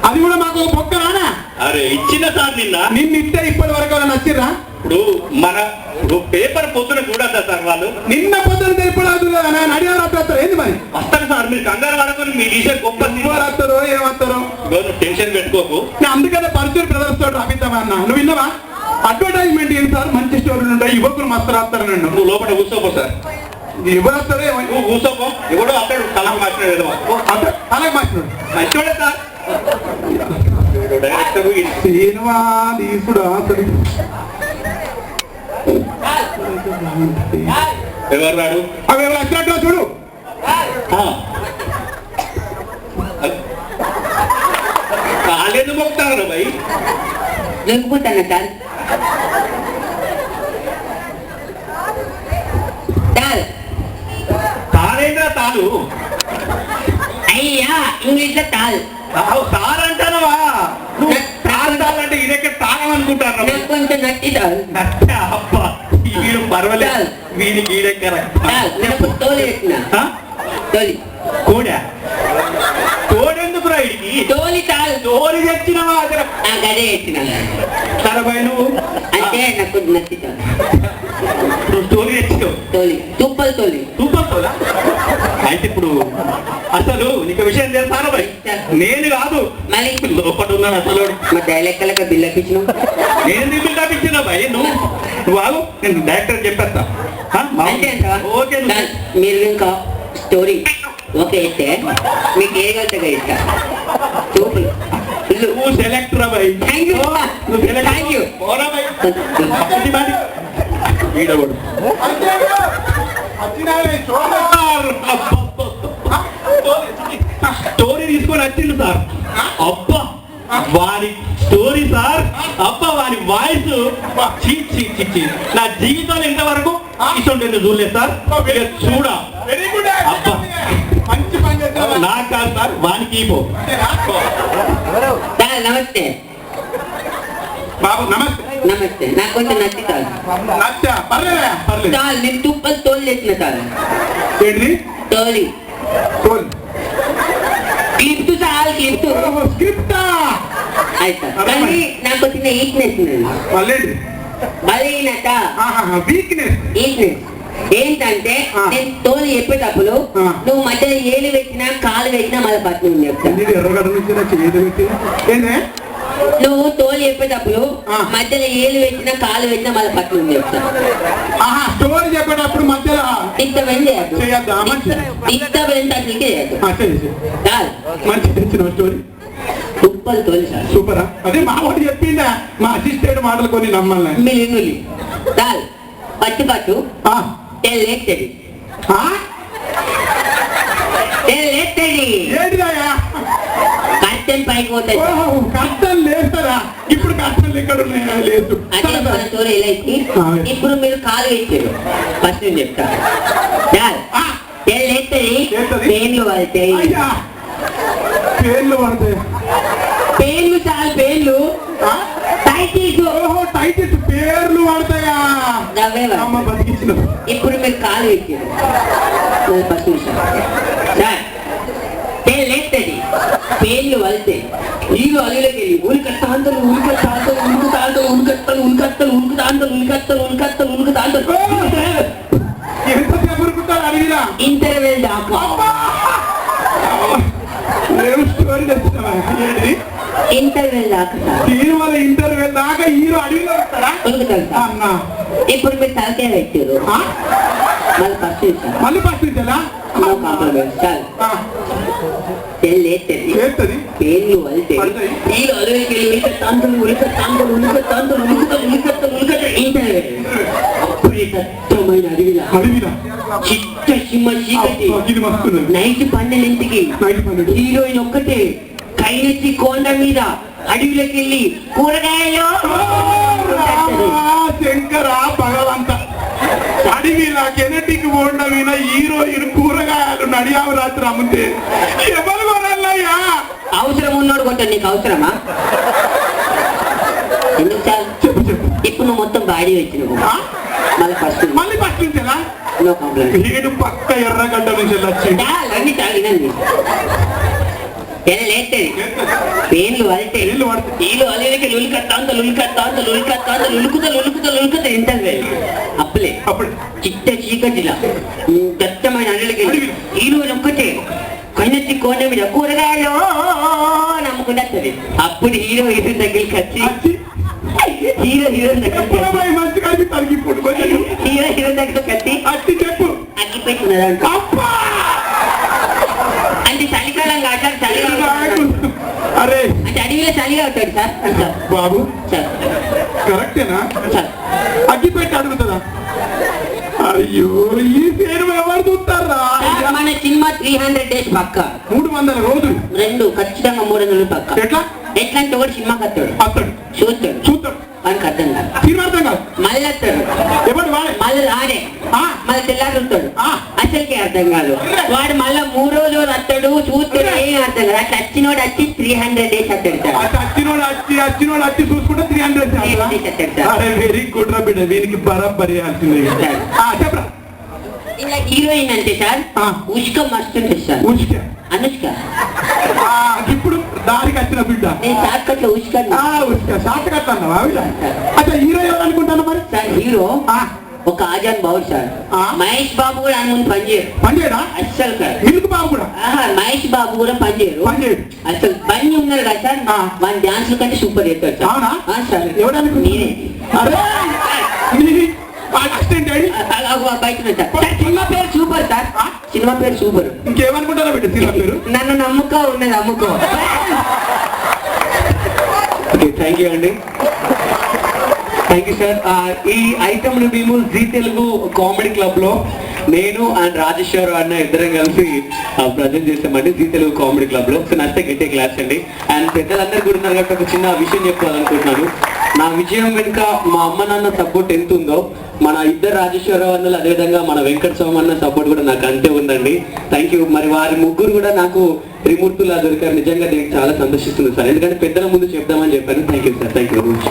అది కూడా మాకు ఒక పొక్క నానా. అరే ఇచ్చిన సార్ నిన్న ఇస్తే ఇప్పటి వరకు నచ్చిర్రా? ఇప్పుడు మన పేపర్ పొద్దున చూడద్దా సార్ వాళ్ళు? నిన్న పొద్దున ఇప్పుడు అడిగారు అప్పుడు ఏంది మరి? వస్తారు సార్, మీరు కంగారు పడకొని మీ విషయం గొప్ప వస్తారు ఏమవుతారు టెన్షన్ పెట్టుకోకు. అందుకనే పరిచయం ప్రదర్శన తోటి రాపిద్దామా అన్న. నువ్వు విన్నావా? అడ్వర్టైజ్మెంట్ ఏంటి సార్? మంచి స్టోరీలు ఉంటాయి, యువకులు మస్తు రాస్తారు. నన్ను నువ్వు లోపల కూర్చోపో సార్. ఎవరు వస్తారో నువ్వు కూర్చోపో. ఎవడో అతడు కళకు మార్చినాడు, అలాగే మార్చినాడు. మంచోడే సార్. సినిమా తీసుడు అతడు ఎవరు రాడు? అవి ఎవరు వచ్చినట్టు చూడు. కాలేదు మొక్కుతారు భయ్. లేకపోతాను సార్. తాళేంద్రా తాలు? అయ్యా ఇంగ్లీష్ లో తాల్. సార్ అంటానవా? తాళాలంటే ఇదెక్కడ తాళం అనుకుంటారు. కొంచెం నచ్చి తాల్. అబ్బా వీడు పర్వాలేదు, వీడికి ఈడెక్కర తోలి పెట్టిన తోలి కోడా. కోడెందుకు రాయిడికి? తోలి తాల్. తోలి తెచ్చినవా? గదే ఎత్తిన సరే భయ్, నువ్వు అంటే నాకు నచ్చి తాల్. తోలి తెచ్చినావు? తోలి తుప్పలు తోలి. సూపర్ తోలా? అయితే ఇప్పుడు అసలు నీకు విషయం తెలుసాను భయ్? నేను కాదు, మళ్ళీ లోపల ఉన్నాను అసలు. మా డైలెక్కలక బిల్ అప్పించినావు. నేను నీ బిల్ అప్పించినా భయ్. నువ్వు ఆగు, నేను డైరెక్టర్ చెప్పేస్తా. ఓకే మీరు ఇంకా స్టోరీ ఓకే అయితే మీకు ఏ గంటగా ఇస్తా. చూపులు నువ్వు సెలెక్ట్ రా భయ్. Thank you thank you. వీడవాడు స్టోరీ తీసుకొని వచ్చిండు సార్. అబ్బా వారి స్టోరీ సార్. అబ్బా వారి వాయిస్ నా జీవితంలో ఇంతవరకు ఇటువంటి చూడలేదు సార్. చూడ అబ్బా నాకు కాదు సార్, వానికి నమస్తే బాబు. నమస్తే. నమస్తే. నాకు కొంచెం నచ్చి తాల్. తాల్ నేను తుప్పలు తోలు చేసిన తాల్. ఏంటి తోలి తోలి? క్లిప్ట్ చాలు క్లిప్ట్. స్క్రిప్టా? అయితే కానీ నాకు వచ్చిన వీక్నెస్ బలహీనత. వీక్నెస్ వీక్నెస్ ఏంటంటే నేను తోలు చెప్పేటప్పుడు నువ్వు మధ్యలో ఏలు పెట్టినా కాలు పెట్టినా మళ్ళీ పట్టిన చెప్తాను. ఎర్రగడ్డ నుంచి ఏంటే నువ్వు తోలు చెప్పేటప్పుడు మధ్యలో ఏలు పెట్టినా కాలు పెట్టినా మళ్ళీ పట్టిన చెప్తాను. స్టోరీ చెప్పేటప్పుడు మధ్యలో డిస్టర్బెన్స్ చేయద్దు. మంచి తెచ్చిన స్టోరీ తుప్పలు తోలి సార్. సూపరా? అదే మా వాడు చెప్పిందా, మా అసిస్టెంట్ మాటలు కొన్ని నమ్మాలి. మిలినులి దాల్ పట్టు పట్టు తెల్లేస్తుంది. తెల్లేస్తుంది ఏంటిదాయా? కష్టం పైకి పోతాయి. కష్టం లేస్తారా? ఇప్పుడు కష్టం ఎక్కడ ఉన్నాయా? లేదు. అదే మన తోలు ఎలా ఇచ్చి ఇప్పుడు మీరు కాలు వేసారు. ఫస్ట్ నేను చెప్తా. తెల్లేస్తుంది. పేర్లు పడతాయి. పేర్లు పడతాయి. పేర్లు చాలు. పేర్లు టైటిల్స్. టైటిల్స్ పేర్లు పడతాయా? అమ్మ బతికించిన. ఇప్పుడు మీరు కాలు వేసారు. ఫస్ట్ సార్ తెల్లేస్తుంది. పేర్లు వలితే నీళ్ళు అలిలోకి వెళ్ళి ఉరికత్తాంతలు ఉరికత్తాంతలు ఉరుకుతాంతలు ఉరికత్తలు ఉరికత్తలు ఉరుకుతాంతలు ఉరికత్తలు ఉరికత్తలు ఉరుకుతాంతలు ఎంతసేపు ఉరుకుతారు అడిగినా? ఇంటర్వెల్ దాకా. స్టోరీ తెచ్చినావా? ఏంటి ఇంటర్వెల్ దాకా దీనివల్ల ఇంటర్వెల్ దాకా హీరో అడిగిలో వస్తారా? అన్నా ఇప్పుడు మీరు తలకే పెట్టారు. మళ్ళీ ఫస్ట్ ఇచ్చారా? పేర్లు వలితే నీళ్ళు అలవికి వెళ్ళి ఉరికత్తాంతలు ఉరికత్తాంతలు ఉరికత్తాంతలు ఉరికత్తలు ఉరికత్తలు ఉరికత్తలు ఇంటర్వెల్. అప్పుడే దట్టమైన అడవిలా చిట్ట సింహ చీకటి నైట్ 12ంటికి హీరోయిన్ ఒక్కటే కైనెత్తి కొండ మీద అడవిలోకి వెళ్ళి కూరగాయలు. శంకర భగవంత, అడవిలా కెనటికి పోండమైన హీరోయిన్ కూరగాయలు నడియావు రాత్రి అమ్ముతే ఎవరు కొనాలయ్యా? అవసరం ఉన్నాడు కొంటాడు. నీకు అవసరమా? ఎందుకు చాలు చెప్పు చెప్పు. ఇప్పుడు నువ్వు మొత్తం బాడీ వచ్చినావు. మళ్ళీ ఫస్ట్ నుంచేలా? No complaint. పక్క ఎర్రగడ్డ నుంచి అన్ని తాగినండి. ఎలా లేస్తుంది పేర్లు వలితే పేర్లు వలితే. వీళ్ళు వలికి లులికత్తా లులుకుతా తింటారు అప్పులే అప్పుడు చిట్ట చీకటిలా దట్టమైన అడవికి హీరో ఒక్కటే కన్నెత్తి కోన మీద కూరగాయలు నమ్ముకుంటే అప్పుడు హీరో దగ్గరికి వచ్చి హీరో దగ్గరికి మంచి కనిపిస్తాను ఇప్పుడు కొంచెం హీరో దగ్గరికి వచ్చి అట్టి చెప్పు అగ్గి పెట్టినదంట అంటే చలికాలం కాదు చలికాలం అరే అంటే అడవిలో చలిగా ఉంటాడు సార్ అంటారు బాబు సార్ కరెక్టేనా సార్ అగ్గి పెట్టి అడుగుతుందా అయ్యో ఈ పేరు ఎవరు చూస్తారా మన సినిమా 300 days పక్క 300 రోజులు రెండు ఖచ్చితంగా 300 పక్క ఎట్లా ఎట్లా అంటే ఒకటి సినిమాకి వస్తాడు అతడు చూస్తాడు చూస్తాడు వానికి అర్థం కాదు సినిమా అర్థం కాదు మళ్ళీ వస్తాడు ఎవడు వాడే మళ్ళీ రాడే మళ్ళీ తెల్లారుతాడు ఆ. అసలుకే అర్థం కాదు వాడు మళ్ళీ 3 రోజులు వస్తాడు చూస్తాడు ఏం అర్థం కాదు అట్లా వచ్చినోడు వచ్చి 300 days వస్తాడు సార్ అటు వచ్చినోడు వచ్చి చూసుకుంటే 300 అరే వెరీ గుడ్ రా బిడ్డ వీనికి బరాబరి వేయాల్సిందే చెప్పరా ఇలా హీరోయిన్ అంటే సార్ ఆ. ఉష్క మస్తు ఉంటుంది సార్ ఉష్క అనుష్క ఇప్పుడు దారికి వచ్చిన బిడ్డ నేను షార్ట్ కట్ లో ఉష్క ఉష్క షార్ట్ కట్ అన్నావా అచ్చా హీరో ఎవరు అనుకుంటాను మరి సార్ హీరో ఒక ఆజాన్ బాబు సార్ మహేష్ బాబు కూడా ఆయన ముందు పనిచేయరు పనిచేయడా అస్సలు కాదు మిల్క్ బాబు కూడా మహేష్ బాబు కూడా పనిచేయరు పనిచేయడు అసలు పని ఉన్నారు కదా సార్ వాళ్ళ డాన్స్ కంటే సూపర్ చేస్తారు సార్ అవునా సార్ ఎవడు నేనే అరే అసిస్టెంట్ బయట సినిమా పేరు సూపర్ సార్ సినిమా పేరు సూపర్ ఇంకేమనుకుంటారా బిడ్డ సినిమా పేరు నన్ను నమ్ముకో ఉన్నది అమ్ముకో ఓకే థ్యాంక్ యూ అండి థ్యాంక్ యూ సార్ ఈ ఐటమ్ ని మేము జీ తెలుగు కామెడీ క్లబ్ లో నేను అండ్ రాజేశ్వర్ అన్న ఇద్దరం కలిసి ప్రజెంట్ చేసామండి జీ తెలుగు కామెడీ క్లబ్ లో. సో నచ్చితే గట్టే క్లాస్ అండి. అండ్ పెద్దలందరూ కూడా ఉన్నారు కాబట్టి ఒక చిన్న విషయం చెప్పాలనుకుంటున్నాను. నా విజయం వెనుక మా అమ్మ నాన్న సపోర్ట్ ఎంత ఉందో మన ఇద్దరు రాజేశ్వరరావు అన్నలు అదేవిధంగా మన వెంకట స్వామి అన్న సపోర్ట్ కూడా నాకు అంతే ఉందండి. Thank you. మరి వారి ముగ్గురు కూడా నాకు త్రిమూర్తులా దొరికారు. నిజంగా దీనికి చాలా సంతోషిస్తుంది సార్, ఎందుకంటే పెద్దల ముందు చెప్దామని చెప్పాను. Thank you sir, thank you very much.